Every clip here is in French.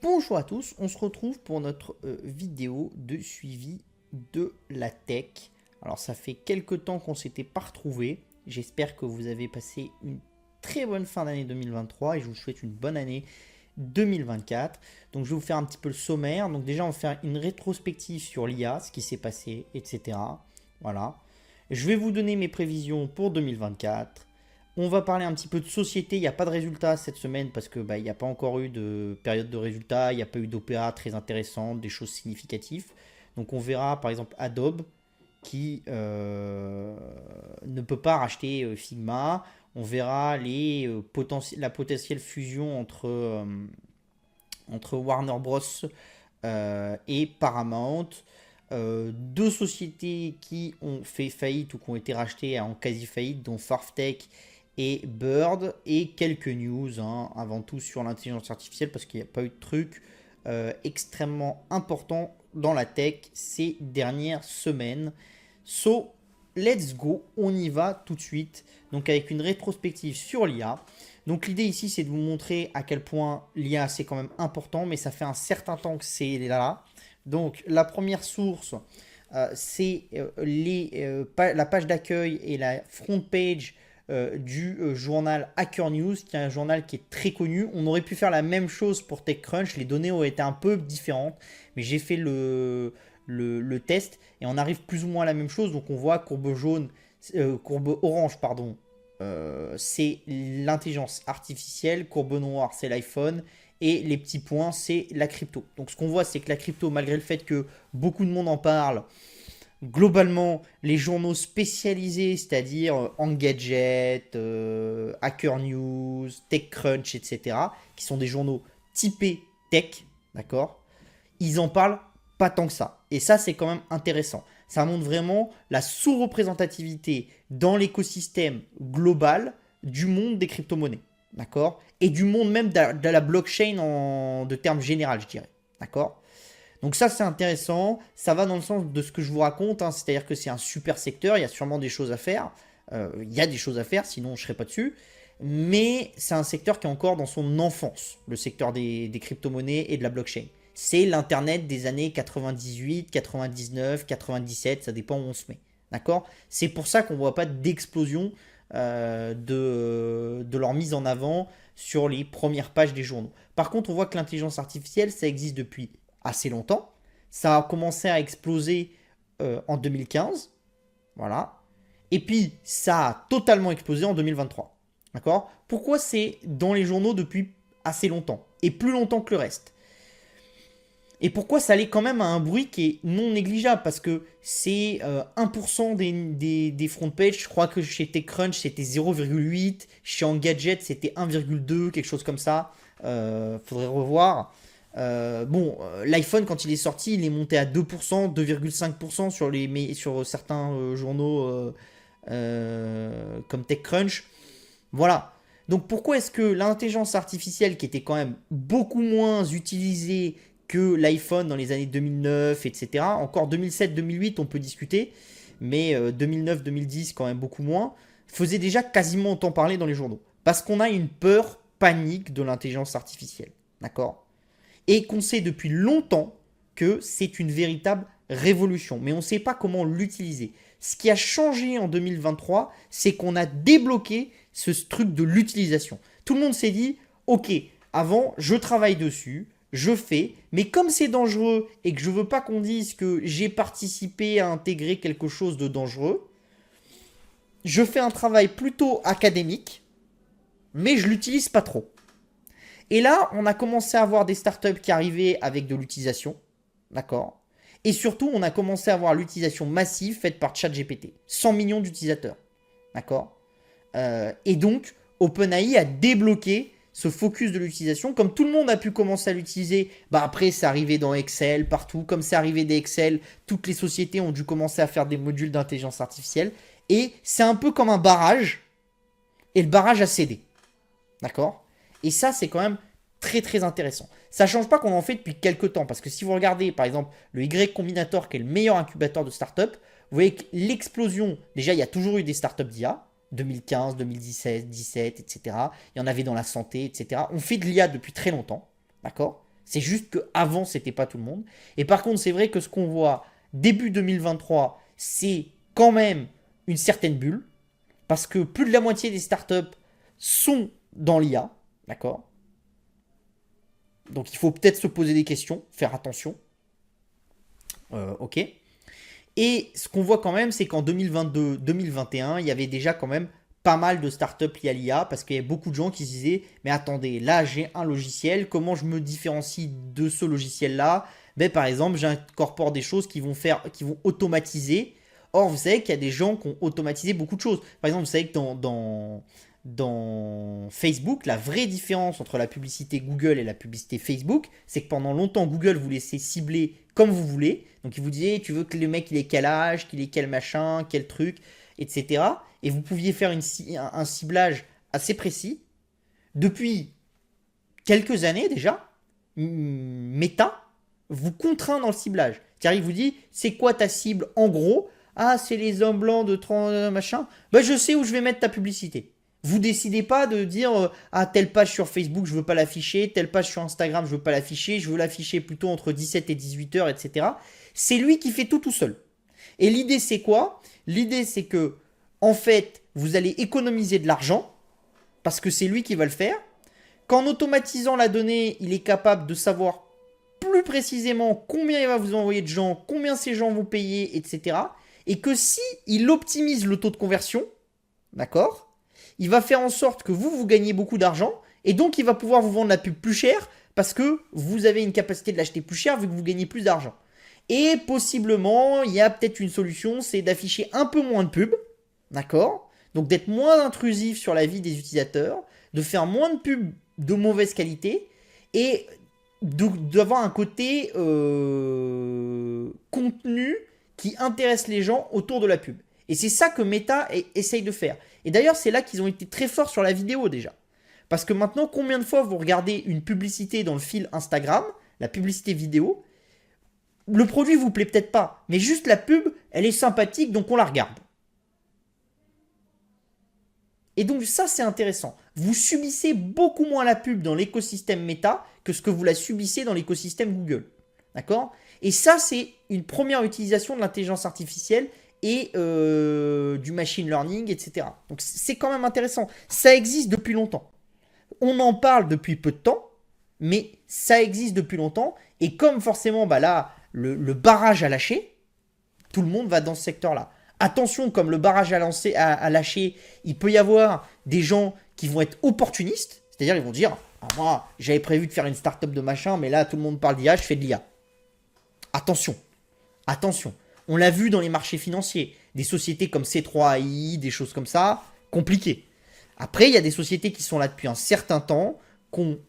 Bonjour à tous, on se retrouve pour notre vidéo de suivi de la tech. Alors ça fait quelques temps qu'on s'était pas retrouvés. J'espère que vous avez passé une très bonne fin d'année 2023 et je vous souhaite une bonne année 2024. Donc je vais vous faire un petit peu le sommaire. Donc déjà on va faire une rétrospective sur l'IA, ce qui s'est passé, etc. Voilà. Je vais vous donner mes prévisions pour 2024. On va parler un petit peu de société. Il n'y a pas de résultats cette semaine parce que il n'y a pas encore eu de période de résultats. Il n'y a pas eu d'OPA très intéressante, des choses significatives. Donc on verra par exemple Adobe qui ne peut pas racheter Figma. On verra la potentielle fusion entre Warner Bros. Et Paramount. Deux sociétés qui ont fait faillite ou qui ont été rachetées en quasi faillite, dont Farftech et Bird, et quelques news, hein, avant tout sur l'intelligence artificielle, parce qu'il n'y a pas eu de truc extrêmement important dans la tech ces dernières semaines. So, let's go, on y va tout de suite, donc avec une rétrospective sur l'IA. Donc l'idée ici, c'est de vous montrer à quel point l'IA, c'est quand même important, mais ça fait un certain temps que c'est là. Donc la première source, c'est la page d'accueil et la front page du journal Hacker News, qui est un journal qui est très connu. On aurait pu faire la même chose pour TechCrunch, les données auraient été un peu différentes, mais j'ai fait le test et on arrive plus ou moins à la même chose. Donc on voit courbe orange, pardon, c'est l'intelligence artificielle, courbe noire, c'est l'iPhone, et les petits points, c'est la crypto. Donc ce qu'on voit, c'est que la crypto, malgré le fait que beaucoup de monde en parle, globalement, les journaux spécialisés, c'est-à-dire Engadget, Hacker News, TechCrunch, etc., qui sont des journaux typés tech, d'accord, ils en parlent pas tant que ça. Et ça, c'est quand même intéressant. Ça montre vraiment la sous-représentativité dans l'écosystème global du monde des crypto-monnaies, d'accord, et du monde même de la blockchain de termes généraux, je dirais, d'accord. Donc ça, c'est intéressant, ça va dans le sens de ce que je vous raconte, hein, c'est-à-dire que c'est un super secteur, il y a sûrement des choses à faire, il y a des choses à faire, sinon je ne serais pas dessus, mais c'est un secteur qui est encore dans son enfance, le secteur des crypto-monnaies et de la blockchain. C'est l'Internet des années 98, 99, 97, ça dépend où on se met, d'accord. C'est pour ça qu'on ne voit pas d'explosion de leur mise en avant sur les premières pages des journaux. Par contre, on voit que l'intelligence artificielle, ça existe depuis assez longtemps. Ça a commencé à exploser en 2015. Voilà. Et puis, ça a totalement explosé en 2023. D'accord. Pourquoi c'est dans les journaux depuis assez longtemps et plus longtemps que le reste? Et pourquoi ça allait quand même à un bruit qui est non négligeable? Parce que c'est 1% des front pages. Je crois que chez TechCrunch, c'était 0,8. Chez Engadget, c'était 1,2, quelque chose comme ça. Faudrait revoir. L'iPhone, quand il est sorti, il est monté à 2%, 2,5% sur certains journaux comme TechCrunch. Voilà. Donc pourquoi est-ce que l'intelligence artificielle, qui était quand même beaucoup moins utilisée que l'iPhone dans les années 2009, etc., encore 2007-2008, on peut discuter, mais 2009-2010, quand même beaucoup moins, faisait déjà quasiment autant parler dans les journaux. Parce qu'on a une peur panique de l'intelligence artificielle. D'accord? Et qu'on sait depuis longtemps que c'est une véritable révolution. Mais on ne sait pas comment l'utiliser. Ce qui a changé en 2023, c'est qu'on a débloqué ce truc de l'utilisation. Tout le monde s'est dit, ok, avant, je travaille dessus, je fais, mais comme c'est dangereux et que je veux pas qu'on dise que j'ai participé à intégrer quelque chose de dangereux, je fais un travail plutôt académique, mais je l'utilise pas trop. Et là, on a commencé à avoir des startups qui arrivaient avec de l'utilisation, d'accord. Et surtout, on a commencé à avoir l'utilisation massive faite par ChatGPT, 100 millions d'utilisateurs, d'accord. Et donc, OpenAI a débloqué ce focus de l'utilisation. Comme tout le monde a pu commencer à l'utiliser, après c'est arrivé dans Excel, partout. Comme c'est arrivé des Excel, toutes les sociétés ont dû commencer à faire des modules d'intelligence artificielle. Et c'est un peu comme un barrage. Et le barrage a cédé. D'accord? Et ça, c'est quand même très très intéressant. Ça ne change pas qu'on en fait depuis quelques temps. Parce que si vous regardez, par exemple, le Y Combinator, qui est le meilleur incubateur de start-up, vous voyez que l'explosion, déjà, il y a toujours eu des startups d'IA. 2015, 2017, 2017, etc. Il y en avait dans la santé, etc. On fait de l'IA depuis très longtemps, d'accord? C'est juste qu'avant, c'était pas tout le monde. Et par contre, c'est vrai que ce qu'on voit début 2023, c'est quand même une certaine bulle. Parce que plus de la moitié des startups sont dans l'IA. D'accord? Donc il faut peut-être se poser des questions, faire attention. Ok. Et ce qu'on voit quand même, c'est qu'en 2022-2021, il y avait déjà quand même pas mal de startups liées à l'IA parce qu'il y a beaucoup de gens qui se disaient mais attendez, là j'ai un logiciel, comment je me différencie de ce logiciel-là? Ben, par exemple, j'incorpore des choses qui vont automatiser. Or, vous savez qu'il y a des gens qui ont automatisé beaucoup de choses. Par exemple, vous savez que dans Facebook, la vraie différence entre la publicité Google et la publicité Facebook, c'est que pendant longtemps, Google vous laissait cibler comme vous voulez. Donc, il vous disait, tu veux que le mec, il ait quel âge, qu'il ait quel machin, quel truc, etc. Et vous pouviez faire un ciblage assez précis. Depuis quelques années déjà, Meta vous contraint dans le ciblage. Car il vous dit, c'est quoi ta cible en gros? Ah, c'est les hommes blancs de 30 machin. Ben, je sais où je vais mettre ta publicité. Vous décidez pas de dire ah, telle page sur Facebook, je veux pas l'afficher, telle page sur Instagram, je veux pas l'afficher, je veux l'afficher plutôt entre 17 et 18 heures, etc. C'est lui qui fait tout seul. Et l'idée, c'est quoi? L'idée, c'est que, en fait, vous allez économiser de l'argent, parce que c'est lui qui va le faire. Qu'en automatisant la donnée, il est capable de savoir plus précisément combien il va vous envoyer de gens, combien ces gens vont payer, etc. Et que si il optimise le taux de conversion, d'accord, il va faire en sorte que vous gagnez beaucoup d'argent, et donc il va pouvoir vous vendre la pub plus cher, parce que vous avez une capacité de l'acheter plus cher, vu que vous gagnez plus d'argent. Et possiblement, il y a peut-être une solution, c'est d'afficher un peu moins de pubs, d'accord? Donc d'être moins intrusif sur la vie des utilisateurs, de faire moins de pubs de mauvaise qualité, et d'avoir un côté contenu qui intéresse les gens autour de la pub. Et c'est ça que Meta essaye de faire. Et d'ailleurs, c'est là qu'ils ont été très forts sur la vidéo déjà. Parce que maintenant, combien de fois vous regardez une publicité dans le fil Instagram, la publicité vidéo, le produit vous plaît peut-être pas, mais juste la pub, elle est sympathique, donc on la regarde. Et donc ça, c'est intéressant. Vous subissez beaucoup moins la pub dans l'écosystème Meta que ce que vous la subissez dans l'écosystème Google. D'accord? Et ça, c'est une première utilisation de l'intelligence artificielle et du machine learning, etc. Donc c'est quand même intéressant. Ça existe depuis longtemps. On en parle depuis peu de temps, mais ça existe depuis longtemps. Et comme forcément, bah là, le barrage a lâché, tout le monde va dans ce secteur-là. Attention, comme le barrage a lâché, il peut y avoir des gens qui vont être opportunistes, c'est-à-dire ils vont dire ah, moi j'avais prévu de faire une start-up de machin, mais là tout le monde parle d'IA, je fais de l'IA. Attention, attention. On l'a vu dans les marchés financiers, des sociétés comme C3AI, des choses comme ça, compliquées. Après, il y a des sociétés qui sont là depuis un certain temps, qui ont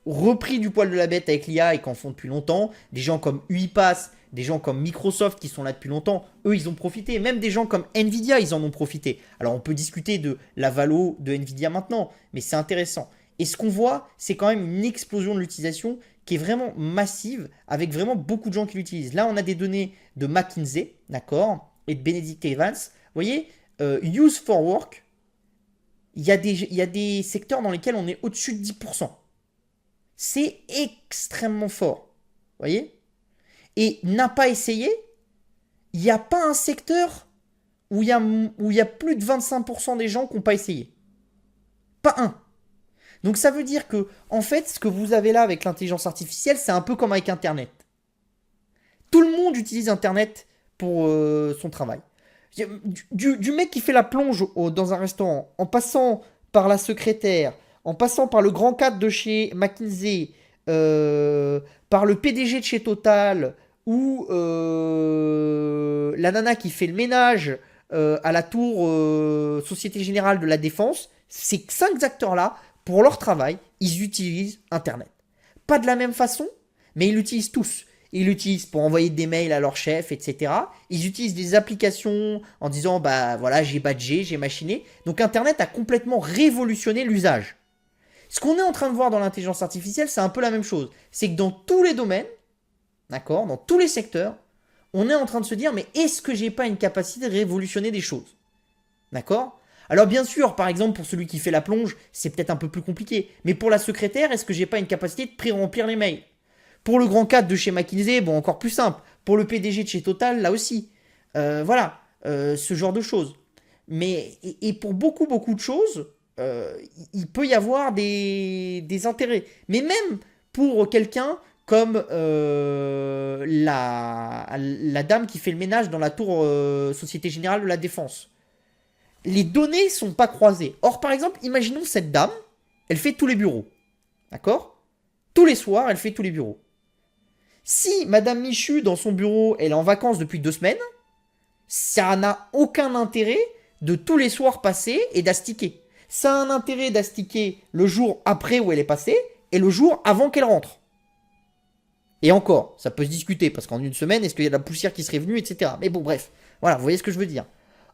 repris du poil de la bête avec l'IA et qui en font depuis longtemps. Des gens comme UiPath, des gens comme Microsoft qui sont là depuis longtemps, eux, ils ont profité. Même des gens comme Nvidia, ils en ont profité. Alors, on peut discuter de la valo de Nvidia maintenant, mais c'est intéressant. Et ce qu'on voit, c'est quand même une explosion de l'utilisation qui est vraiment massive, avec vraiment beaucoup de gens qui l'utilisent. Là, on a des données de McKinsey, d'accord, et de Benedict Evans. Vous voyez, Use for Work, il y a des secteurs dans lesquels on est au-dessus de 10%. C'est extrêmement fort. Vous voyez? Et n'a pas essayé, il n'y a pas un secteur où il y a plus de 25% des gens qui n'ont pas essayé. Pas un. Donc ça veut dire que, en fait, ce que vous avez là avec l'intelligence artificielle, c'est un peu comme avec Internet. Tout le monde utilise Internet pour son travail. Du mec qui fait la plonge dans un restaurant, en passant par la secrétaire, en passant par le grand cadre de chez McKinsey, par le PDG de chez Total, ou la nana qui fait le ménage à la tour Société Générale de la Défense, ces 5 acteurs-là, pour leur travail, ils utilisent Internet. Pas de la même façon, mais ils l'utilisent tous. Ils l'utilisent pour envoyer des mails à leur chef, etc. Ils utilisent des applications en disant, bah voilà, j'ai badgé, j'ai machiné. Donc Internet a complètement révolutionné l'usage. Ce qu'on est en train de voir dans l'intelligence artificielle, c'est un peu la même chose. C'est que dans tous les domaines, d'accord, dans tous les secteurs, on est en train de se dire, mais est-ce que j'ai pas une capacité de révolutionner des choses? D'accord? Alors bien sûr, par exemple, pour celui qui fait la plonge, c'est peut-être un peu plus compliqué. Mais pour la secrétaire, est-ce que j'ai pas une capacité de pré-remplir les mails? Pour le grand 4 de chez McKinsey, bon, encore plus simple. Pour le PDG de chez Total, là aussi. Voilà, ce genre de choses. Mais, et pour beaucoup, beaucoup de choses, il peut y avoir des intérêts. Mais même pour quelqu'un comme la dame qui fait le ménage dans la tour Société Générale de la Défense. Les données sont pas croisées. Or, par exemple, imaginons cette dame, elle fait tous les bureaux. D'accord? Tous les soirs, elle fait tous les bureaux. Si Madame Michu, dans son bureau, elle est en vacances depuis 2 semaines, ça n'a aucun intérêt de tous les soirs passer et d'astiquer. Ça a un intérêt d'astiquer le jour après où elle est passée et le jour avant qu'elle rentre. Et encore, ça peut se discuter, parce qu'en une semaine, est-ce qu'il y a de la poussière qui serait venue, etc. Mais bon, bref, voilà, vous voyez ce que je veux dire.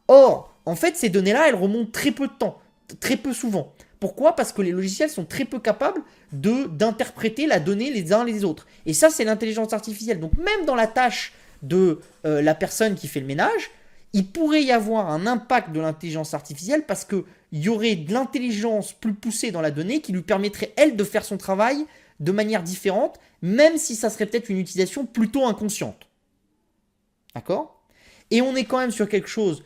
Or, en fait, ces données-là, elles remontent très peu de temps, très peu souvent. Pourquoi? Parce que les logiciels sont très peu capables d'interpréter la donnée les uns les autres. Et ça, c'est l'intelligence artificielle. Donc même dans la tâche de la personne qui fait le ménage, il pourrait y avoir un impact de l'intelligence artificielle parce qu'il y aurait de l'intelligence plus poussée dans la donnée qui lui permettrait, elle, de faire son travail de manière différente, même si ça serait peut-être une utilisation plutôt inconsciente. D'accord? Et on est quand même sur quelque chose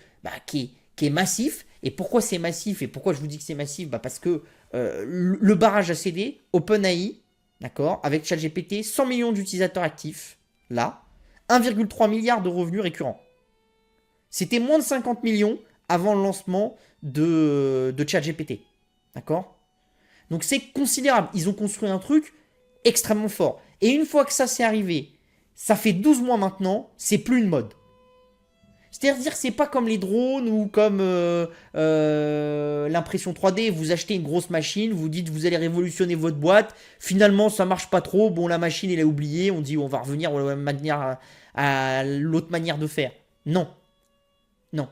qui est massif. Et pourquoi c'est massif? Et pourquoi je vous dis que c'est massif? Parce que le barrage a cédé, OpenAI, d'accord, avec ChatGPT, 100 millions d'utilisateurs actifs, là, 1,3 milliard de revenus récurrents. C'était moins de 50 millions avant le lancement de ChatGPT. D'accord? Donc c'est considérable. Ils ont construit un truc extrêmement fort. Et une fois que ça s'est arrivé, ça fait 12 mois maintenant, c'est plus une mode. C'est-à-dire que c'est pas comme les drones ou comme l'impression 3D. Vous achetez une grosse machine, vous dites vous allez révolutionner votre boîte. Finalement, ça marche pas trop. Bon, la machine, elle est oubliée. On dit on va revenir à l'autre manière de faire. Non. Non.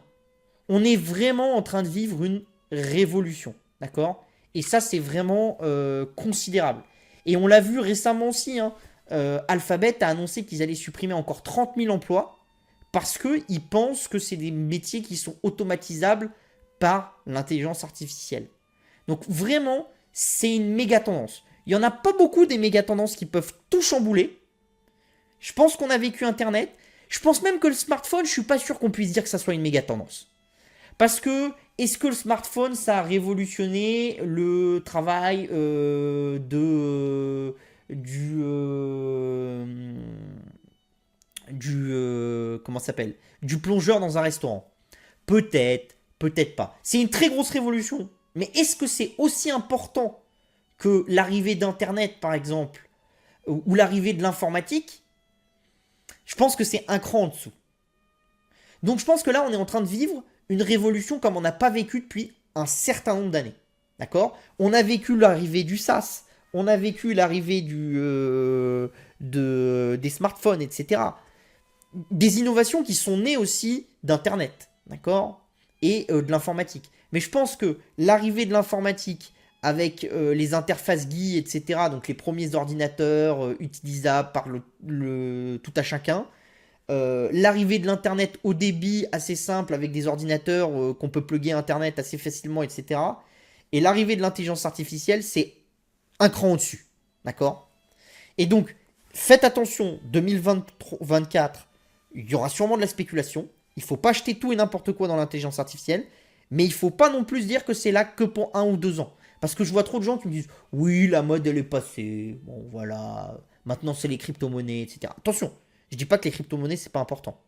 On est vraiment en train de vivre une révolution. D'accord? Et ça, c'est vraiment considérable. Et on l'a vu récemment aussi. Alphabet a annoncé qu'ils allaient supprimer encore 30 000 emplois parce qu'ils pensent que c'est des métiers qui sont automatisables par l'intelligence artificielle. Donc vraiment, c'est une méga tendance. Il n'y en a pas beaucoup des méga tendances qui peuvent tout chambouler. Je pense qu'on a vécu Internet. Je pense même que le smartphone, je ne suis pas sûr qu'on puisse dire que ça soit une méga tendance. Parce que, est-ce que le smartphone, ça a révolutionné le travail comment ça s'appelle, du plongeur dans un restaurant? Peut-être, peut-être pas. C'est une très grosse révolution. Mais est-ce que c'est aussi important que l'arrivée d'Internet, par exemple, ou l'arrivée de l'informatique? Je pense que c'est un cran en dessous. Donc je pense que là, on est en train de vivre une révolution comme on n'a pas vécu depuis un certain nombre d'années. D'accord? On a vécu l'arrivée du SaaS, on a vécu l'arrivée des smartphones, etc. Des innovations qui sont nées aussi d'Internet, d'accord? Et de l'informatique. Mais je pense que l'arrivée de l'informatique avec les interfaces GUI, etc., donc les premiers ordinateurs utilisables par tout à chacun, l'arrivée de l'internet haut débit assez simple avec des ordinateurs qu'on peut plugger à internet assez facilement, etc. Et l'arrivée de l'intelligence artificielle, c'est un cran au-dessus. D'accord? Et donc, faites attention, 2024, il y aura sûrement de la spéculation. Il ne faut pas acheter tout et n'importe quoi dans l'intelligence artificielle. Mais il ne faut pas non plus dire que c'est là que pour 1 ou 2 ans. Parce que je vois trop de gens qui me disent « Oui, la mode, elle est passée. Bon, voilà. Maintenant, c'est les crypto-monnaies, etc. » Attention, je dis pas que les crypto-monnaies, c'est pas important.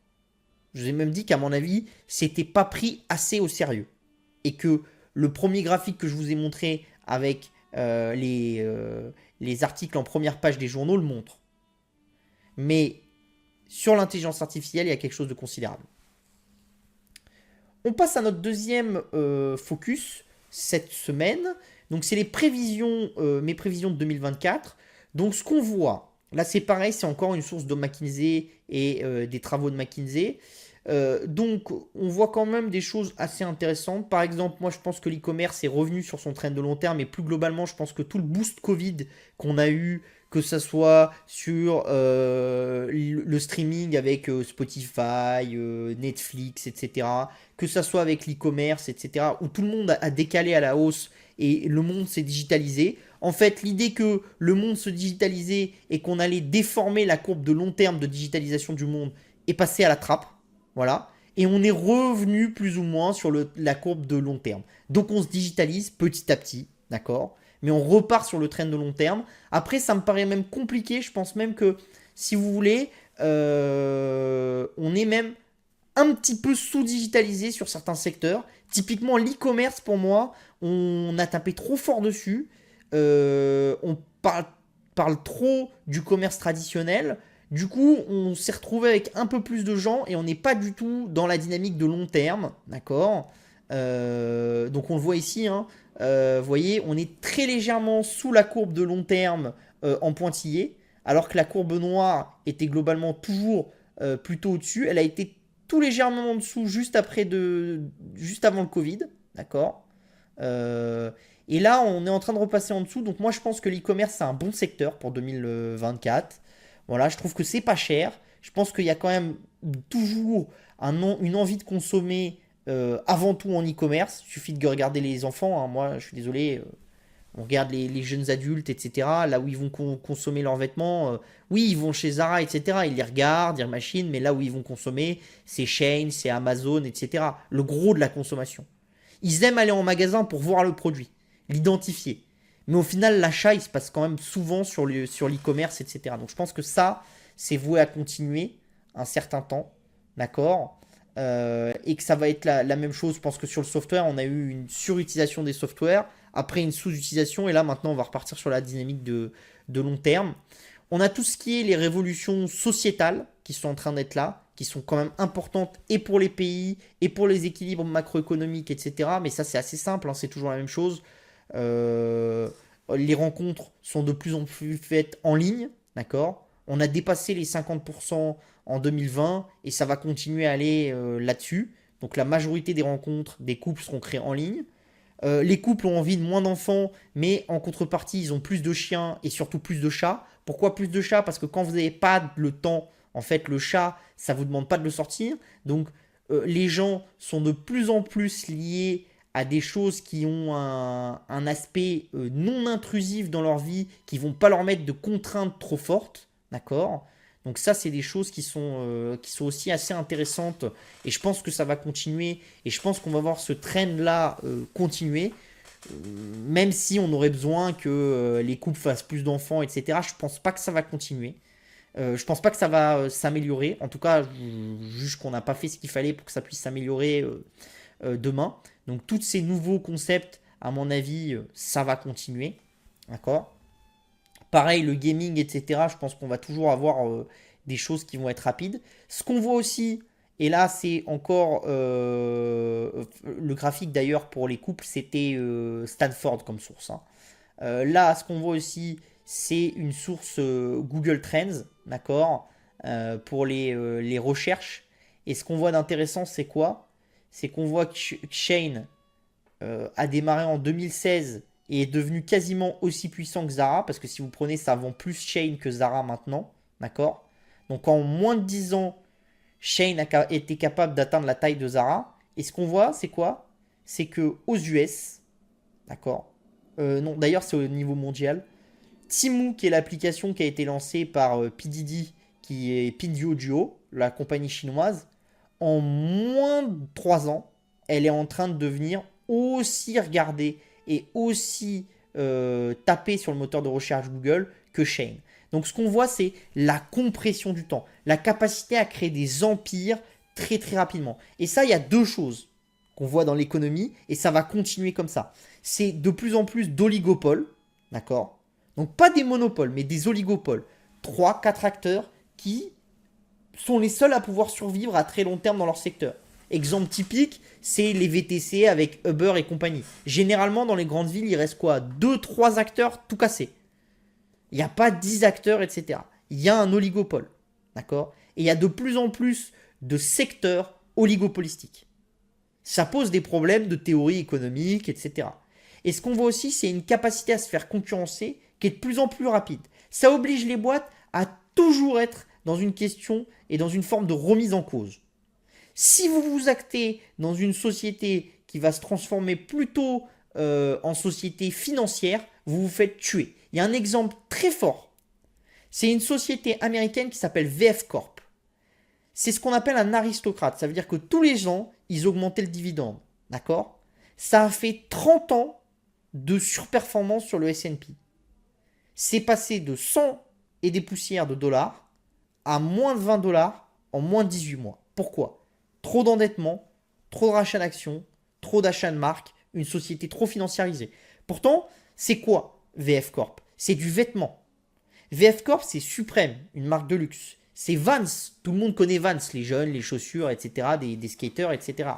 Je vous ai même dit qu'à mon avis, c'était pas pris assez au sérieux. Et que le premier graphique que je vous ai montré avec les articles en première page des journaux le montre. Mais sur l'intelligence artificielle, il y a quelque chose de considérable. On passe à notre deuxième focus cette semaine. Donc c'est les prévisions, mes prévisions de 2024. Donc ce qu'on voit, là c'est pareil, c'est encore une source de McKinsey et des travaux de McKinsey. Donc on voit quand même des choses assez intéressantes. Par exemple, moi je pense que l'e-commerce est revenu sur son trend de long terme, mais plus globalement je pense que tout le boost Covid qu'on a eu, que ça soit sur le streaming avec Spotify, Netflix, etc., que ça soit avec l'e-commerce, etc., où tout le monde a décalé à la hausse et le monde s'est digitalisé. En fait, l'idée que le monde se digitalisait et qu'on allait déformer la courbe de long terme de digitalisation du monde est passée à la trappe. Voilà. Et on est revenu plus ou moins sur la courbe de long terme. Donc on se digitalise petit à petit, d'accord? Mais on repart sur le trend de long terme. Après, ça me paraît même compliqué. Je pense même que, si vous voulez, on est même un petit peu sous-digitalisé sur certains secteurs. Typiquement, l'e-commerce, pour moi, on a tapé trop fort dessus. On parle trop du commerce traditionnel. Du coup, on s'est retrouvé avec un peu plus de gens et on n'est pas du tout dans la dynamique de long terme, d'accord. Donc on le voit ici, hein. Vous voyez, on est très légèrement sous la courbe de long terme en pointillé, alors que la courbe noire était globalement toujours plutôt au-dessus. Elle a été tout légèrement en dessous juste juste avant le Covid, d'accord. Et là, on est en train de repasser en dessous. Donc moi, je pense que l'e-commerce, c'est un bon secteur pour 2024. Voilà, je trouve que c'est pas cher. Je pense qu'il y a quand même toujours une envie de consommer avant tout en e-commerce. Il suffit de regarder les enfants, hein. Moi, je suis désolé, on regarde les jeunes adultes, etc. Là où ils vont consommer leurs vêtements, oui, ils vont chez Zara, etc. Ils les regardent, ils machinent, mais là où ils vont consommer, c'est Shein, c'est Amazon, etc. Le gros de la consommation. Ils aiment aller en magasin pour voir le produit, l'identifier. Mais au final, l'achat, il se passe quand même souvent sur l'e-commerce, etc. Donc je pense que ça, c'est voué à continuer un certain temps, d'accord. Et que ça va être la même chose. Je pense que sur le software, on a eu une surutilisation des softwares, après une sous-utilisation, et là maintenant, on va repartir sur la dynamique de long terme. On a tout ce qui est les révolutions sociétales qui sont en train d'être là, qui sont quand même importantes et pour les pays, et pour les équilibres macroéconomiques, etc. Mais ça, c'est assez simple, hein, c'est toujours la même chose. Euh, les rencontres sont de plus en plus faites en ligne, d'accord. On a dépassé les 50% en 2020 et ça va continuer à aller là-dessus. Donc la majorité des rencontres, des couples seront créés en ligne. Les couples ont envie de moins d'enfants, mais en contrepartie, ils ont plus de chiens et surtout plus de chats. Pourquoi plus de chats? Parce que quand vous n'avez pas le temps, en fait, le chat, ça ne vous demande pas de le sortir. Donc, les gens sont de plus en plus liés à des choses qui ont un aspect non intrusif dans leur vie, qui vont pas leur mettre de contraintes trop fortes, d'accord. Donc ça, c'est des choses qui sont aussi assez intéressantes et je pense que ça va continuer et je pense qu'on va voir ce trend-là continuer, même si on aurait besoin que les couples fassent plus d'enfants, etc. Je pense pas que ça va continuer. Je pense pas que ça va s'améliorer. En tout cas, je juge qu'on n'a pas fait ce qu'il fallait pour que ça puisse s'améliorer demain. Donc tous ces nouveaux concepts, à mon avis, ça va continuer. D'accord. Pareil, le gaming, etc. Je pense qu'on va toujours avoir des choses qui vont être rapides. Ce qu'on voit aussi, et là c'est encore le graphique d'ailleurs pour les couples, c'était Stanford comme source, hein. Là, ce qu'on voit aussi, c'est une source Google Trends, d'accord, pour les recherches. Et ce qu'on voit d'intéressant, c'est quoi? C'est qu'on voit que Shane a démarré en 2016 et est devenu quasiment aussi puissant que Zara, parce que si vous prenez, ça vend plus Shane que Zara maintenant, d'accord. Donc en moins de 10 ans, Shane a été capable d'atteindre la taille de Zara. Et ce qu'on voit, c'est quoi? C'est que aux US, d'accord, non, d'ailleurs c'est au niveau mondial, Temu, qui est l'application qui a été lancée par P. Diddy, qui est Pinduoduo, la compagnie chinoise, en moins de 3 ans, elle est en train de devenir aussi regardée et aussi tapée sur le moteur de recherche Google que Shane. Donc ce qu'on voit, c'est la compression du temps, la capacité à créer des empires très très rapidement. Et ça, il y a deux choses qu'on voit dans l'économie, et ça va continuer comme ça. C'est de plus en plus d'oligopoles, d'accord? Donc pas des monopoles, mais des oligopoles. 3, 4 acteurs qui sont les seuls à pouvoir survivre à très long terme dans leur secteur. Exemple typique, c'est les VTC avec Uber et compagnie. Généralement, dans les grandes villes, il reste quoi? 2, 3 acteurs tout cassés. Il n'y a pas 10 acteurs, etc. Il y a un oligopole. D'accord? Et il y a de plus en plus de secteurs oligopolistiques. Ça pose des problèmes de théorie économique, etc. Et ce qu'on voit aussi, c'est une capacité à se faire concurrencer qui est de plus en plus rapide. Ça oblige les boîtes à toujours être dans une question et dans une forme de remise en cause. Si vous vous actez dans une société qui va se transformer plutôt en société financière, vous vous faites tuer. Il y a un exemple très fort. C'est une société américaine qui s'appelle VF Corp. C'est ce qu'on appelle un aristocrate. Ça veut dire que tous les ans, ils augmentaient le dividende. D'accord? Ça a fait 30 ans de surperformance sur le S&P. C'est passé de 100 et des poussières de dollars à moins de 20 dollars en moins de 18 mois. Pourquoi? Trop d'endettement, trop de rachats d'actions, trop d'achats de marques, une société trop financiarisée. Pourtant, c'est quoi VF Corp? C'est du vêtement. VF Corp, c'est Supreme, une marque de luxe. C'est Vans, tout le monde connaît Vans, les jeunes, les chaussures, etc., des skaters, etc.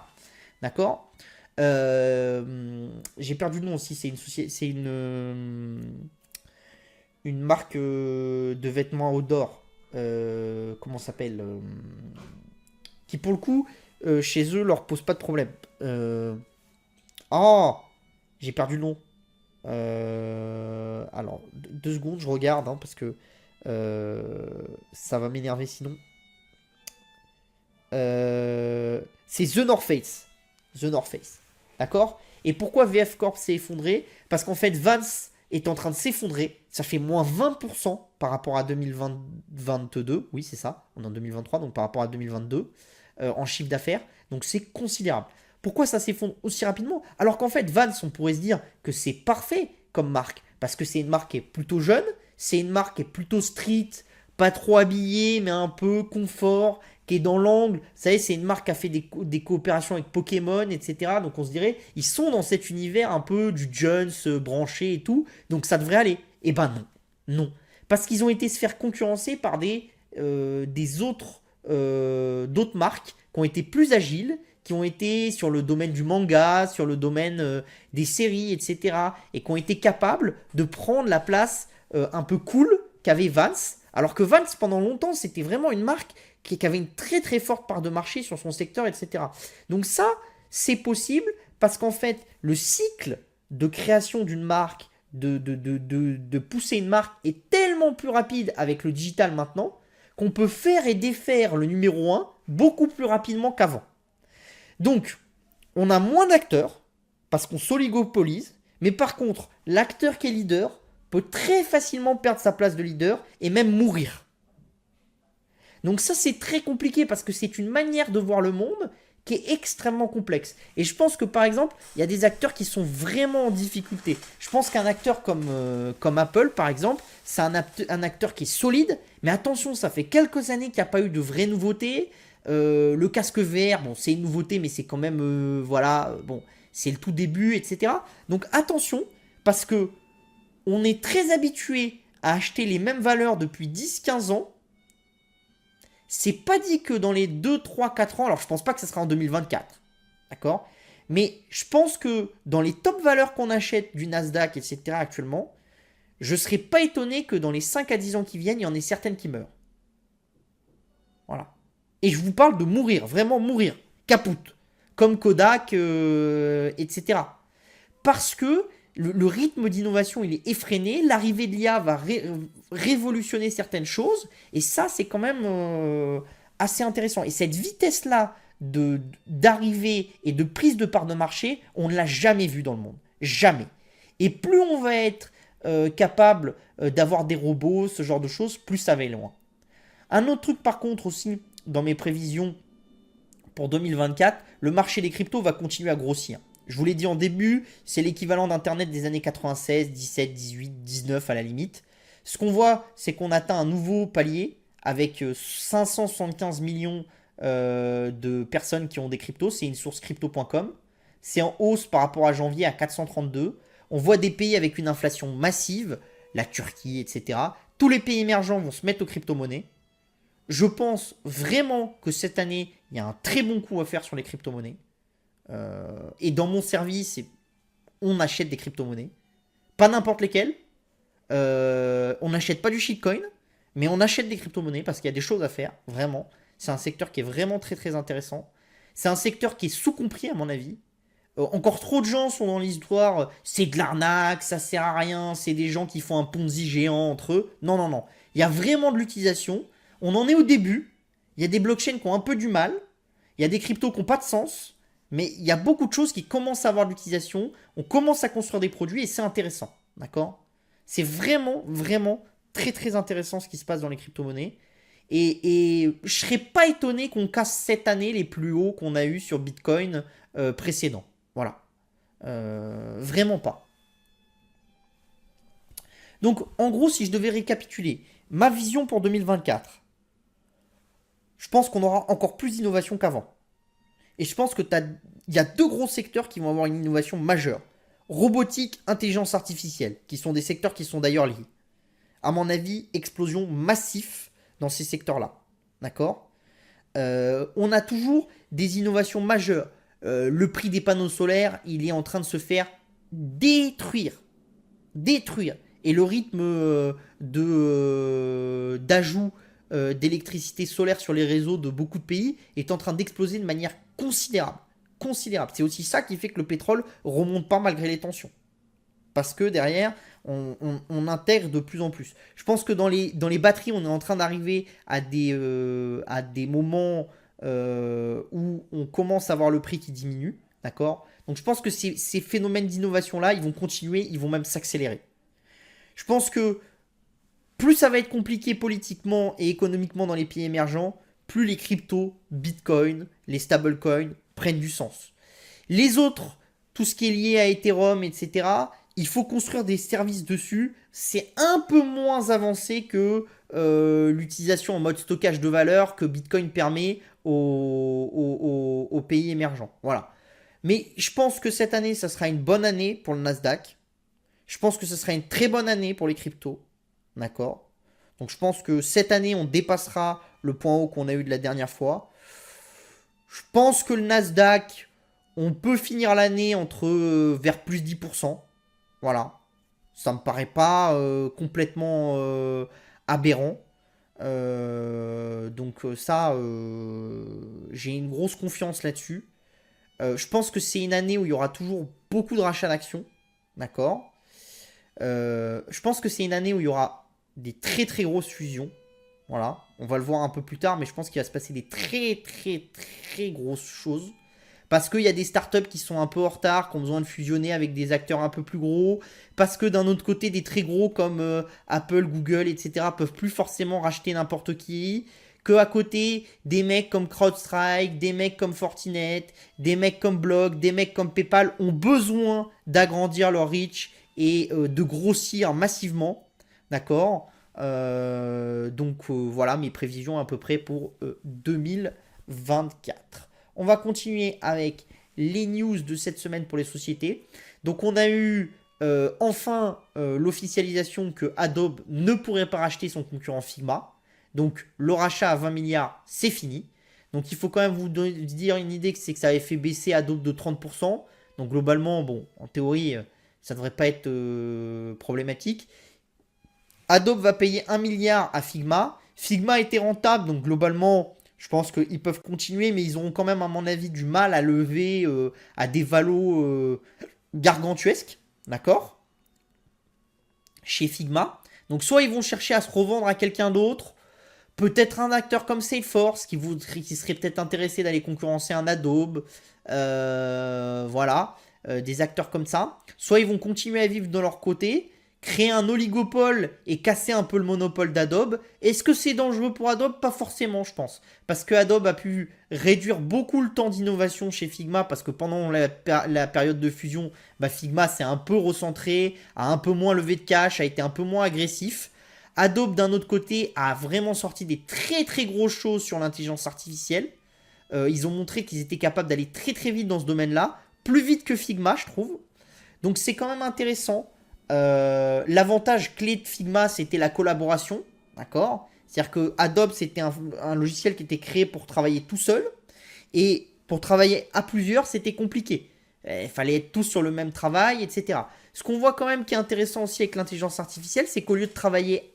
D'accord? J'ai perdu le nom aussi, c'est une marque de vêtements outdoor. Comment ça s'appelle qui pour le coup, chez eux, leur pose pas de problème. Oh, j'ai perdu le nom. Alors, 2 secondes, je regarde, hein, parce que ça va m'énerver sinon. C'est The North Face. The North Face. D'accord? Et pourquoi VF Corp s'est effondré? Parce qu'en fait, Vans est en train de s'effondrer. Ça fait moins 20% par rapport à 2022. Oui, c'est ça. On est en 2023, donc par rapport à 2022 en chiffre d'affaires. Donc c'est considérable. Pourquoi ça s'effondre aussi rapidement? Alors qu'en fait, Vans, on pourrait se dire que c'est parfait comme marque. Parce que c'est une marque qui est plutôt jeune. C'est une marque qui est plutôt street, pas trop habillée, mais un peu confort, qui est dans l'angle. Vous savez, c'est une marque qui a fait des coopérations avec Pokémon, etc. Donc on se dirait, ils sont dans cet univers un peu du Jones branché et tout. Donc ça devrait aller. Eh ben non. Non. Parce qu'ils ont été se faire concurrencer par d'autres marques qui ont été plus agiles, qui ont été sur le domaine du manga, sur le domaine des séries, etc. Et qui ont été capables de prendre la place un peu cool qu'avait Vans. Alors que Vans, pendant longtemps, c'était vraiment une marque qui avait une très très forte part de marché sur son secteur, etc. Donc ça, c'est possible parce qu'en fait, le cycle de création d'une marque, de pousser une marque est tellement plus rapide avec le digital maintenant qu'on peut faire et défaire le numéro un beaucoup plus rapidement qu'avant. Donc, on a moins d'acteurs parce qu'on s'oligopolise, mais par contre, l'acteur qui est leader peut très facilement perdre sa place de leader et même mourir. Donc ça, c'est très compliqué parce que c'est une manière de voir le monde qui est extrêmement complexe. Et je pense que par exemple, il y a des acteurs qui sont vraiment en difficulté. Je pense qu'un acteur comme Apple, par exemple, c'est un acteur qui est solide, mais attention, ça fait quelques années qu'il n'y a pas eu de vraies nouveautés. Le casque VR, bon, c'est une nouveauté, mais c'est quand même, voilà, bon, c'est le tout début, etc. Donc attention, parce que on est très habitué à acheter les mêmes valeurs depuis 10-15 ans. C'est pas dit que dans les 2, 3, 4 ans, alors je pense pas que ça sera en 2024, d'accord? Mais je pense que dans les top valeurs qu'on achète du Nasdaq, etc. actuellement, je serais pas étonné que dans les 5 à 10 ans qui viennent, il y en ait certaines qui meurent. Voilà. Et je vous parle de mourir, vraiment mourir, capoute, comme Kodak, etc. Parce que le rythme d'innovation, il est effréné. L'arrivée de l'IA va révolutionner certaines choses. Et ça, c'est quand même assez intéressant. Et cette vitesse-là d'arrivée et de prise de part de marché, on ne l'a jamais vu dans le monde. Jamais. Et plus on va être capable d'avoir des robots, ce genre de choses, plus ça va aller loin. Un autre truc, par contre, aussi, dans mes prévisions pour 2024, le marché des cryptos va continuer à grossir. Je vous l'ai dit en début, c'est l'équivalent d'Internet des années 96, 17, 18, 19 à la limite. Ce qu'on voit, c'est qu'on atteint un nouveau palier avec 575 millions de personnes qui ont des cryptos. C'est une source crypto.com. C'est en hausse par rapport à janvier à 432. On voit des pays avec une inflation massive, la Turquie, etc. Tous les pays émergents vont se mettre aux crypto-monnaies. Je pense vraiment que cette année, il y a un très bon coup à faire sur les crypto-monnaies. Et dans mon service, on achète des crypto-monnaies. Pas n'importe lesquelles. On n'achète pas du shitcoin, mais on achète des crypto-monnaies parce qu'il y a des choses à faire, vraiment. C'est un secteur qui est vraiment très très intéressant. C'est un secteur qui est sous-compris à mon avis. Encore trop de gens sont dans l'histoire, c'est de l'arnaque, ça sert à rien, c'est des gens qui font un Ponzi géant entre eux. Non, non, non. Il y a vraiment de l'utilisation. On en est au début. Il y a des blockchains qui ont un peu du mal. Il y a des cryptos qui n'ont pas de sens. Mais il y a beaucoup de choses qui commencent à avoir de l'utilisation. On commence à construire des produits et c'est intéressant. D'accord? C'est vraiment, vraiment très, très intéressant ce qui se passe dans les crypto-monnaies. Et je serais pas étonné qu'on casse cette année les plus hauts qu'on a eu sur Bitcoin précédent. Voilà. Vraiment pas. Donc, en gros, si je devais récapituler, ma vision pour 2024, je pense qu'on aura encore plus d'innovation qu'avant. Et je pense qu'il y a deux gros secteurs qui vont avoir une innovation majeure. Robotique, intelligence artificielle, qui sont des secteurs qui sont d'ailleurs liés. À mon avis, explosion massive dans ces secteurs-là. D'accord? On a toujours des innovations majeures. Le prix des panneaux solaires, il est en train de se faire détruire. Détruire. Et le rythme d'ajout d'électricité solaire sur les réseaux de beaucoup de pays est en train d'exploser de manière considérable. Considérable. C'est aussi ça qui fait que le pétrole remonte pas malgré les tensions. Parce que derrière, on intègre de plus en plus. Je pense que dans les batteries, on est en train d'arriver à des moments où on commence à voir le prix qui diminue. D'accord? Donc je pense que ces phénomènes d'innovation-là, ils vont continuer, ils vont même s'accélérer. Je pense que plus ça va être compliqué politiquement et économiquement dans les pays émergents, plus les cryptos, Bitcoin, les stablecoins prennent du sens. Les autres, tout ce qui est lié à Ethereum, etc., il faut construire des services dessus. C'est un peu moins avancé que l'utilisation en mode stockage de valeur que Bitcoin permet aux pays émergents. Voilà. Mais je pense que cette année, ça sera une bonne année pour le Nasdaq. Je pense que ce sera une très bonne année pour les cryptos. D'accord? Donc je pense que cette année, on dépassera le point haut qu'on a eu de la dernière fois. Je pense que le Nasdaq, on peut finir l'année entre vers plus 10%. Voilà. Ça me paraît pas complètement aberrant. Donc ça, j'ai une grosse confiance là-dessus. Je pense que c'est une année où il y aura toujours beaucoup de rachats d'actions. D'accord? Je pense que c'est une année où il y aura des très très grosses fusions. Voilà, on va le voir un peu plus tard, mais je pense qu'il va se passer des très très très grosses choses. Parce qu'il y a des startups qui sont un peu en retard, qui ont besoin de fusionner avec des acteurs un peu plus gros. Parce que d'un autre côté, des très gros comme Apple, Google, etc. peuvent plus forcément racheter n'importe qui. Que à côté, des mecs comme CrowdStrike, des mecs comme Fortinet, des mecs comme Block, des mecs comme PayPal ont besoin d'agrandir leur reach et de grossir massivement. D'accord? Donc voilà mes prévisions à peu près pour 2024. On va continuer avec les news de cette semaine pour les sociétés. Donc on a eu enfin l'officialisation que Adobe ne pourrait pas racheter son concurrent Figma. Donc le rachat à 20 milliards, c'est fini. Donc il faut quand même vous dire une idée, c'est que ça avait fait baisser Adobe de 30%. Donc globalement, bon, en théorie, ça ne devrait pas être problématique. Adobe va payer 1 milliard à Figma. Figma était rentable, donc globalement, je pense qu'ils peuvent continuer, mais ils auront quand même, à mon avis, du mal à lever à des valos gargantuesques, d'accord? Chez Figma. Donc soit ils vont chercher à se revendre à quelqu'un d'autre, peut-être un acteur comme Salesforce qui serait peut-être intéressé d'aller concurrencer un Adobe, voilà, des acteurs comme ça. Soit ils vont continuer à vivre de leur côté, créer un oligopole et casser un peu le monopole d'Adobe. Est-ce que c'est dangereux pour Adobe? Pas forcément, je pense. Parce que Adobe a pu réduire beaucoup le temps d'innovation chez Figma, parce que pendant la période de fusion, bah, Figma s'est un peu recentré, a un peu moins levé de cash, a été un peu moins agressif. Adobe, d'un autre côté, a vraiment sorti des très très grosses choses sur l'intelligence artificielle. Ils ont montré qu'ils étaient capables d'aller très très vite dans ce domaine-là, plus vite que Figma, je trouve. Donc c'est quand même intéressant. L'avantage clé de Figma, c'était la collaboration, d'accord? C'est-à-dire que Adobe, c'était un logiciel qui était créé pour travailler tout seul, et pour travailler à plusieurs, c'était compliqué. Il fallait être tous sur le même travail, etc. Ce qu'on voit quand même qui est intéressant aussi avec l'intelligence artificielle, c'est qu'au lieu de travailler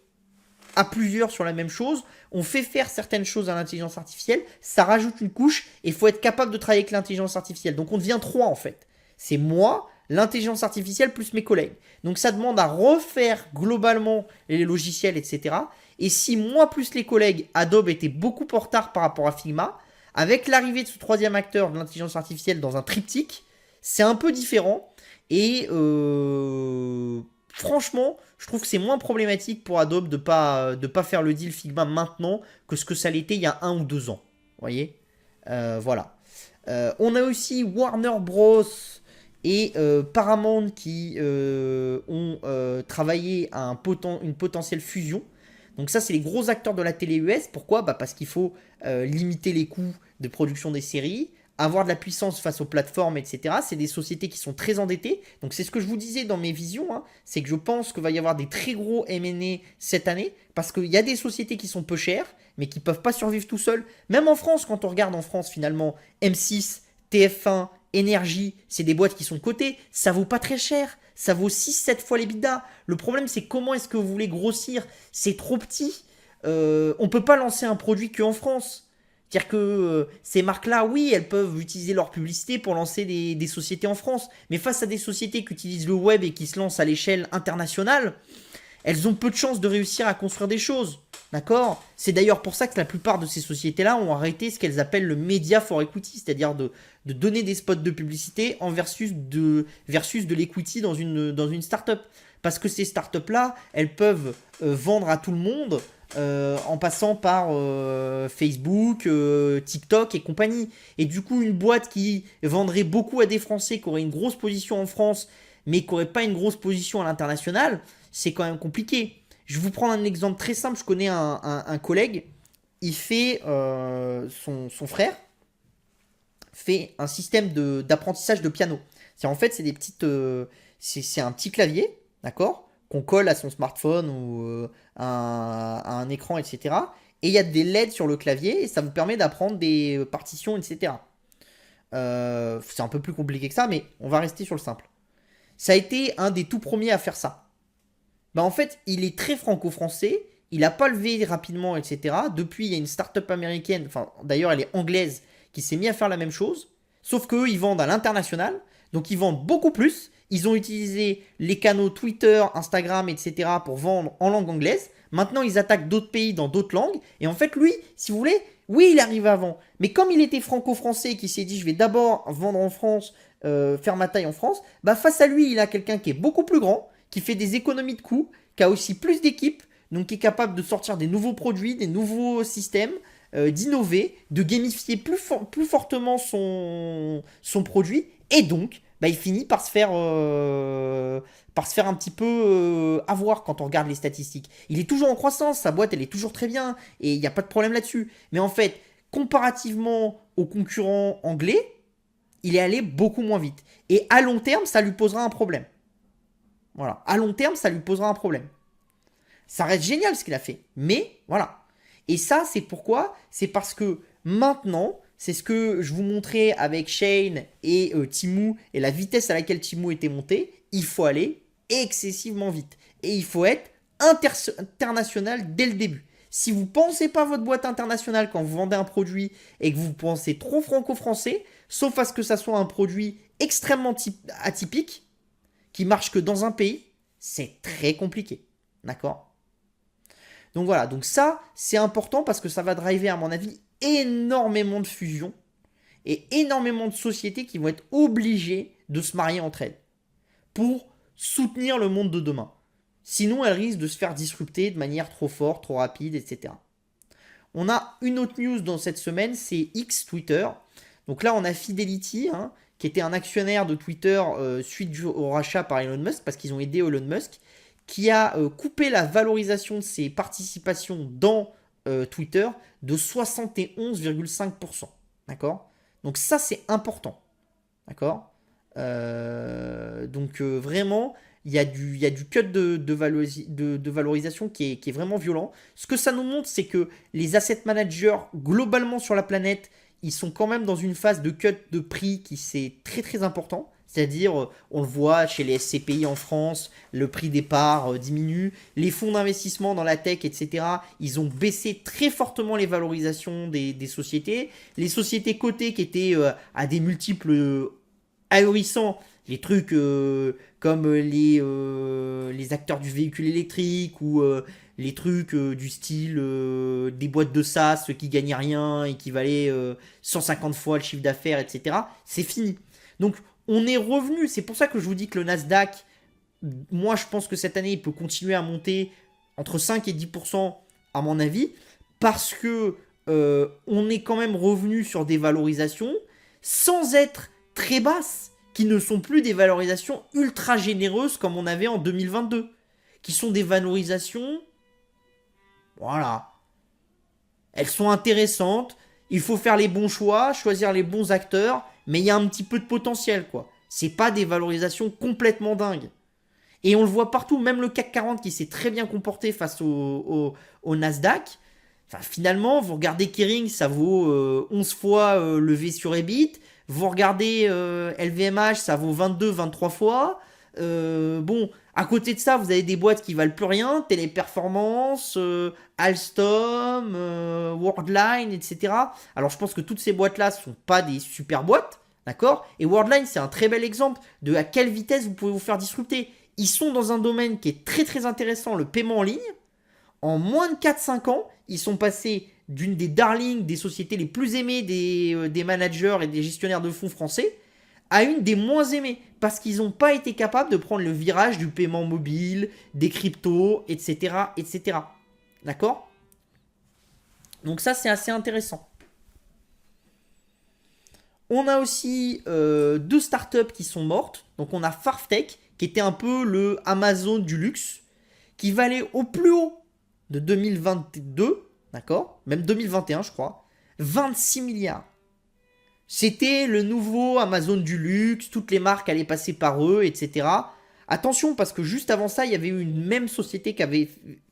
à plusieurs sur la même chose, on fait faire certaines choses à l'intelligence artificielle, ça rajoute une couche, et il faut être capable de travailler avec l'intelligence artificielle. Donc on devient trois en fait. C'est moi, l'intelligence artificielle plus mes collègues. Donc ça demande à refaire globalement les logiciels, etc. Et si moi plus les collègues, Adobe était beaucoup en retard par rapport à Figma, avec l'arrivée de ce troisième acteur de l'intelligence artificielle dans un triptyque, c'est un peu différent. Et franchement, je trouve que c'est moins problématique pour Adobe de pas faire le deal Figma maintenant que ce que ça l'était il y a 1 ou 2 ans. Vous voyez. Voilà. On a aussi Warner Bros. Et Paramount qui ont travaillé à une potentielle fusion. Donc ça, c'est les gros acteurs de la télé US. Pourquoi? Parce qu'il faut limiter les coûts de production des séries, avoir de la puissance face aux plateformes, etc. C'est des sociétés qui sont très endettées. Donc c'est ce que je vous disais dans mes visions. Hein. C'est que je pense qu'il va y avoir des très gros M&A cette année. Parce qu'il y a des sociétés qui sont peu chères, mais qui ne peuvent pas survivre tout seuls. Même en France, quand on regarde en France, finalement, M6, TF1, Énergie, c'est des boîtes qui sont cotées, ça vaut pas très cher, ça vaut 6-7 fois les bidas. Le problème, c'est comment est-ce que vous voulez grossir? C'est trop petit. On peut pas lancer un produit qu'en France. C'est-à-dire que ces marques-là, oui, elles peuvent utiliser leur publicité pour lancer des sociétés en France. Mais face à des sociétés qui utilisent le web et qui se lancent à l'échelle internationale, elles ont peu de chances de réussir à construire des choses. D'accord? C'est d'ailleurs pour ça que la plupart de ces sociétés-là ont arrêté ce qu'elles appellent le media for equity, c'est-à-dire de donner des spots de publicité en versus de l'equity dans une startup. Parce que ces startups-là, elles peuvent vendre à tout le monde en passant par Facebook, TikTok et compagnie. Et du coup, une boîte qui vendrait beaucoup à des Français, qui aurait une grosse position en France, mais qui n'aurait pas une grosse position à l'international, c'est quand même compliqué. Je vais vous prendre un exemple très simple. Je connais un collègue. Il fait son frère fait un système d'apprentissage de piano. En fait, c'est des petites, c'est un petit clavier, d'accord, qu'on colle à son smartphone ou à un écran, etc. Et il y a des LED sur le clavier et ça vous permet d'apprendre des partitions, etc. C'est un peu plus compliqué que ça, mais on va rester sur le simple. Ça a été un des tout premiers à faire ça. En fait, il est très franco-français, il n'a pas levé rapidement, etc. Depuis, il y a une start-up américaine, enfin d'ailleurs elle est anglaise, qui s'est mis à faire la même chose, sauf qu'eux, ils vendent à l'international, donc ils vendent beaucoup plus. Ils ont utilisé les canaux Twitter, Instagram, etc. pour vendre en langue anglaise. Maintenant, ils attaquent d'autres pays dans d'autres langues. Et en fait, lui, si vous voulez, oui, il arrive avant. Mais comme il était franco-français et qu'il s'est dit, je vais d'abord vendre en France, faire ma taille en France, face à lui, il a quelqu'un qui est beaucoup plus grand, qui fait des économies de coûts, qui a aussi plus d'équipes, donc qui est capable de sortir des nouveaux produits, des nouveaux systèmes, d'innover, de gamifier plus fortement son produit, et donc il finit par se faire un petit peu avoir quand on regarde les statistiques. Il est toujours en croissance, sa boîte elle est toujours très bien, et il n'y a pas de problème là-dessus. Mais en fait, comparativement aux concurrents anglais, il est allé beaucoup moins vite. Et à long terme, ça lui posera un problème. Voilà, à long terme, ça lui posera un problème. Ça reste génial ce qu'il a fait, mais voilà. Et ça, c'est pourquoi? C'est parce que maintenant, c'est ce que je vous montrais avec Shane et Temu et la vitesse à laquelle Temu était monté. Il faut aller excessivement vite. Et il faut être international dès le début. Si vous ne pensez pas votre boîte internationale quand vous vendez un produit et que vous pensez trop franco-français, sauf à ce que ça soit un produit extrêmement atypique, qui marche que dans un pays, c'est très compliqué. D'accord? Donc voilà, donc ça, c'est important parce que ça va driver, à mon avis, énormément de fusions et énormément de sociétés qui vont être obligées de se marier entre elles pour soutenir le monde de demain. Sinon, elles risquent de se faire disrupter de manière trop forte, trop rapide, etc. On a une autre news dans cette semaine, c'est X Twitter. Donc là, on a Fidelity, qui était un actionnaire de Twitter suite au rachat par Elon Musk, parce qu'ils ont aidé Elon Musk, qui a coupé la valorisation de ses participations dans Twitter de 71,5%. D'accord? Donc ça, c'est important. D'accord? Donc vraiment, il y a du cut de valorisation qui est vraiment violent. Ce que ça nous montre, c'est que les asset managers, globalement sur la planète, ils sont quand même dans une phase de cut de prix qui c'est très très important. C'est-à-dire, on le voit chez les SCPI en France, le prix des parts diminue. Les fonds d'investissement dans la tech, etc., ils ont baissé très fortement les valorisations des sociétés. Les sociétés cotées qui étaient à des multiples ahurissants, Les trucs comme les acteurs du véhicule électrique ou les trucs du style des boîtes de SaaS qui gagnent rien et qui valaient 150 fois le chiffre d'affaires, etc. C'est fini. Donc on est revenu. C'est pour ça que je vous dis que le Nasdaq, moi je pense que cette année il peut continuer à monter entre 5 et 10% à mon avis, parce que on est quand même revenu sur des valorisations sans être très basses, qui ne sont plus des valorisations ultra généreuses comme on avait en 2022, qui sont des valorisations, voilà, elles sont intéressantes, il faut faire les bons choix, choisir les bons acteurs, mais il y a un petit peu de potentiel, quoi. C'est pas des valorisations complètement dingues. Et on le voit partout, même le CAC 40 qui s'est très bien comporté face au Nasdaq. Enfin, finalement, vous regardez Kering, ça vaut 11 fois le V sur EBIT. Vous regardez LVMH, ça vaut 22, 23 fois. Bon, à côté de ça, vous avez des boîtes qui valent plus rien. Téléperformance, Alstom, Worldline, etc. Alors, je pense que toutes ces boîtes-là ne sont pas des super boîtes. D'accord. Et Worldline, c'est un très bel exemple de à quelle vitesse vous pouvez vous faire disrupter. Ils sont dans un domaine qui est très très intéressant, le paiement en ligne. En moins de 4-5 ans, ils sont passés d'une des darlings, des sociétés les plus aimées des managers et des gestionnaires de fonds français, à une des moins aimées. Parce qu'ils n'ont pas été capables de prendre le virage du paiement mobile, des cryptos, etc. etc. D'accord. Donc ça, c'est assez intéressant. On a aussi deux startups qui sont mortes. Donc on a Farftech, qui était un peu le Amazon du luxe, qui valait au plus haut de 2022, d'accord, même 2021 je crois, 26 milliards. C'était le nouveau Amazon du luxe, toutes les marques allaient passer par eux, etc. Attention, parce que juste avant ça, il y avait eu une même société qui avait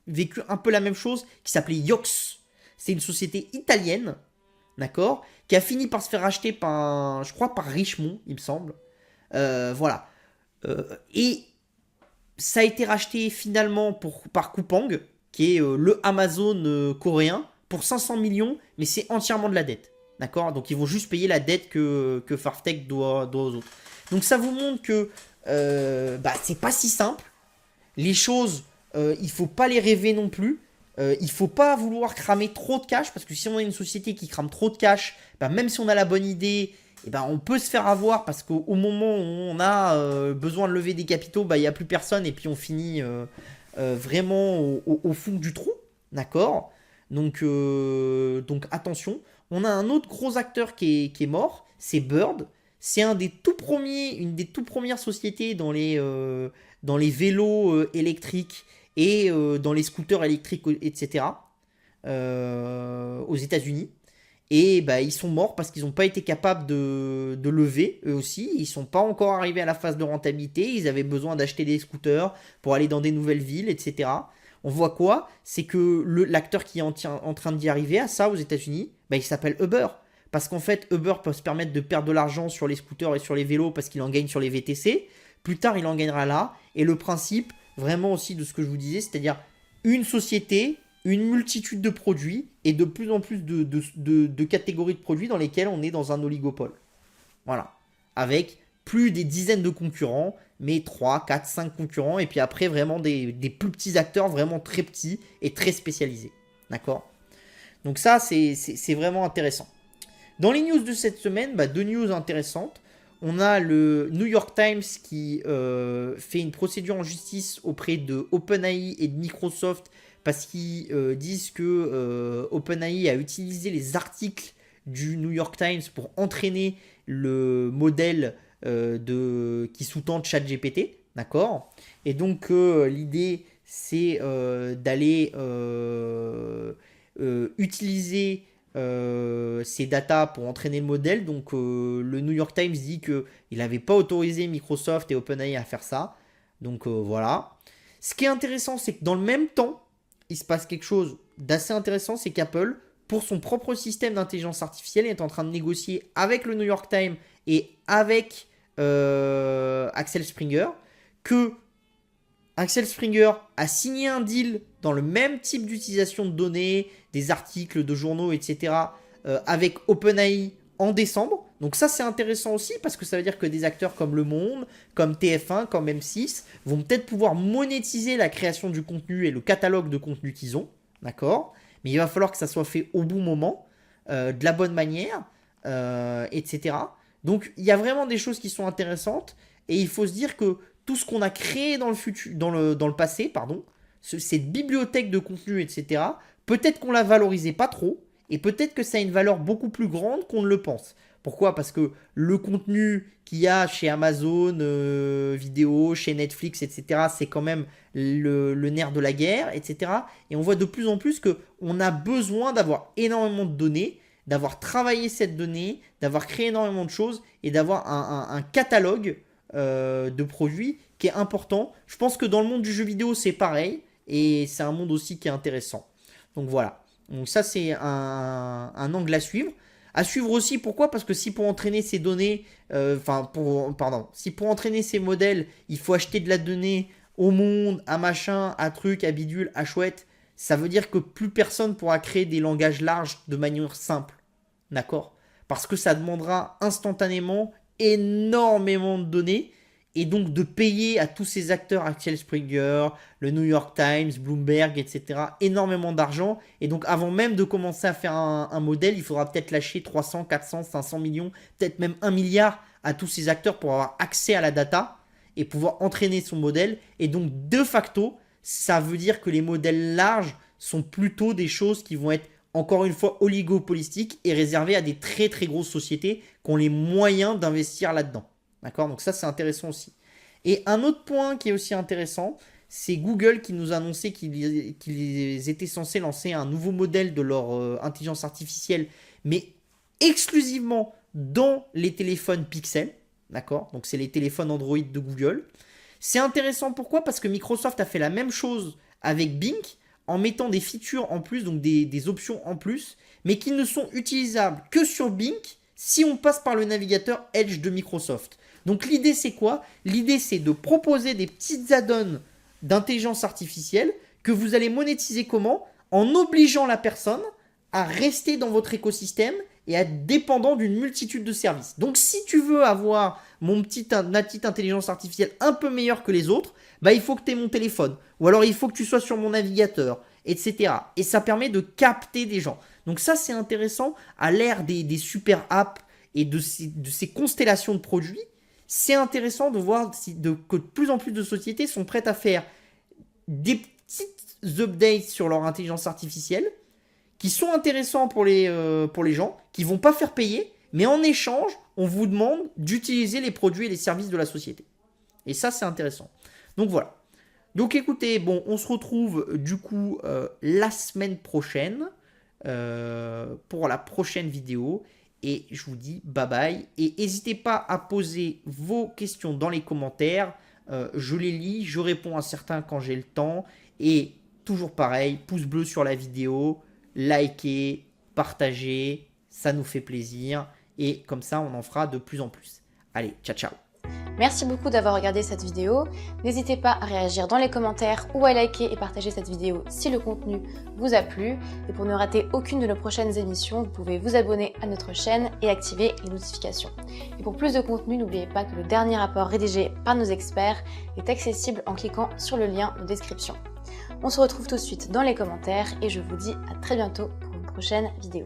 vécu un peu la même chose, qui s'appelait Yox. C'est une société italienne, d'accord, qui a fini par se faire racheter par, je crois, par Richemont, il me semble. Voilà. Et ça a été racheté finalement par Coupang, qui est le Amazon coréen, pour 500 millions, mais c'est entièrement de la dette. D'accord. Donc ils vont juste payer la dette que Farftech doit aux autres. Donc ça vous montre que c'est pas si simple. Les choses, il faut pas les rêver non plus. Il faut pas vouloir cramer trop de cash, parce que si on a une société qui crame trop de cash, même si on a la bonne idée, on peut se faire avoir, parce qu'au moment où on a besoin de lever des capitaux, il n'y a plus personne et puis on finit vraiment au fond du trou. D'accord. Donc attention. On a un autre gros acteur qui est mort, c'est Bird. C'est une des toutes premières sociétés dans les vélos électriques et dans les scooters électriques, etc. Aux États-Unis. Et ils sont morts parce qu'ils n'ont pas été capables de lever, eux aussi. Ils ne sont pas encore arrivés à la phase de rentabilité. Ils avaient besoin d'acheter des scooters pour aller dans des nouvelles villes, etc. On voit quoi? C'est que l'acteur qui est en train d'y arriver à ça aux États-Unis, il s'appelle Uber. Parce qu'en fait, Uber peut se permettre de perdre de l'argent sur les scooters et sur les vélos parce qu'il en gagne sur les VTC. Plus tard, il en gagnera là. Et le principe, vraiment aussi de ce que je vous disais, c'est-à-dire une société, une multitude de produits et de plus en plus de catégories de produits dans lesquels on est dans un oligopole. Voilà. Avec plus des dizaines de concurrents, mais 3, 4, 5 concurrents, et puis après vraiment des plus petits acteurs, vraiment très petits et très spécialisés. D'accord. Donc ça, c'est vraiment intéressant. Dans les news de cette semaine, deux news intéressantes. On a le New York Times qui fait une procédure en justice auprès de OpenAI et de Microsoft parce qu'ils disent que OpenAI a utilisé les articles du New York Times pour entraîner le modèle qui sous-tend ChatGPT, d'accord. Et donc l'idée c'est d'aller utiliser ces datas pour entraîner le modèle. Donc le New York Times dit qu'il n'avait pas autorisé Microsoft et OpenAI à faire ça. Donc voilà. Ce qui est intéressant, c'est que dans le même temps, il se passe quelque chose d'assez intéressant, c'est qu'Apple, pour son propre système d'intelligence artificielle, est en train de négocier avec le New York Times et avec Axel Springer, que Axel Springer a signé un deal dans le même type d'utilisation de données, des articles de journaux, etc., avec OpenAI en décembre. Donc ça, c'est intéressant aussi parce que ça veut dire que des acteurs comme Le Monde, comme TF1, comme M6 vont peut-être pouvoir monétiser la création du contenu et le catalogue de contenu qu'ils ont. D'accord? Mais il va falloir que ça soit fait au bon moment, de la bonne manière, etc. Donc il y a vraiment des choses qui sont intéressantes et il faut se dire que tout ce qu'on a créé dans le passé, pardon, cette bibliothèque de contenu, etc., peut-être qu'on la valorisait pas trop et peut-être que ça a une valeur beaucoup plus grande qu'on ne le pense. Pourquoi? Parce que le contenu qu'il y a chez Amazon, vidéo, chez Netflix, etc., c'est quand même le nerf de la guerre, etc. Et on voit de plus en plus qu'on a besoin d'avoir énormément de données, d'avoir travaillé cette donnée, d'avoir créé énormément de choses et d'avoir un catalogue de produits qui est important. Je pense que dans le monde du jeu vidéo, c'est pareil et c'est un monde aussi qui est intéressant. Donc voilà. Donc ça, c'est un angle à suivre. À suivre aussi, pourquoi? Parce que si pour entraîner ces données, si pour entraîner ces modèles, il faut acheter de la donnée au monde, à machin, à truc, à bidule, à chouette, ça veut dire que plus personne pourra créer des langages larges de manière simple. D'accord? Parce que ça demandera instantanément énormément de données et donc de payer à tous ces acteurs, Axel Springer, le New York Times, Bloomberg, etc., énormément d'argent. Et donc avant même de commencer à faire un modèle, il faudra peut-être lâcher 300, 400, 500 millions, peut-être même 1 milliard à tous ces acteurs pour avoir accès à la data et pouvoir entraîner son modèle. Et donc de facto, ça veut dire que les modèles larges sont plutôt des choses qui vont être encore une fois oligopolistiques et réservées à des très très grosses sociétés qui ont les moyens d'investir là-dedans. D'accord? Donc ça, c'est intéressant aussi. Et un autre point qui est aussi intéressant, c'est Google qui nous a annoncé qu'ils étaient censés lancer un nouveau modèle de leur intelligence artificielle, mais exclusivement dans les téléphones Pixel. D'accord? Donc c'est les téléphones Android de Google. C'est intéressant, pourquoi? Parce que Microsoft a fait la même chose avec Bing en mettant des features en plus, donc des options en plus, mais qui ne sont utilisables que sur Bing si on passe par le navigateur Edge de Microsoft. Donc l'idée c'est quoi? L'idée c'est de proposer des petites add-ons d'intelligence artificielle que vous allez monétiser comment? En obligeant la personne à rester dans votre écosystème et à être dépendant d'une multitude de services. Donc si tu veux avoir ma petite intelligence artificielle un peu meilleure que les autres, bah, il faut que tu aies mon téléphone. Ou alors il faut que tu sois sur mon navigateur, etc. Et ça permet de capter des gens. Donc ça c'est intéressant à l'ère des super apps et de ces constellations de produits. C'est intéressant de voir que de plus en plus de sociétés sont prêtes à faire des petites updates sur leur intelligence artificielle qui sont intéressants pour les gens, qui ne vont pas faire payer, mais en échange, on vous demande d'utiliser les produits et les services de la société. Et ça, c'est intéressant. Donc voilà. Donc écoutez, bon, on se retrouve du coup la semaine prochaine pour la prochaine vidéo. Et je vous dis bye bye. Et n'hésitez pas à poser vos questions dans les commentaires. Je les lis, je réponds à certains quand j'ai le temps. Et toujours pareil, pouce bleu sur la vidéo, likez, partagez, ça nous fait plaisir. Et comme ça, on en fera de plus en plus. Allez, ciao ciao. Merci beaucoup d'avoir regardé cette vidéo. N'hésitez pas à réagir dans les commentaires ou à liker et partager cette vidéo si le contenu vous a plu. Et pour ne rater aucune de nos prochaines émissions, vous pouvez vous abonner à notre chaîne et activer les notifications. Et pour plus de contenu, n'oubliez pas que le dernier rapport rédigé par nos experts est accessible en cliquant sur le lien de description. On se retrouve tout de suite dans les commentaires et je vous dis à très bientôt pour une prochaine vidéo.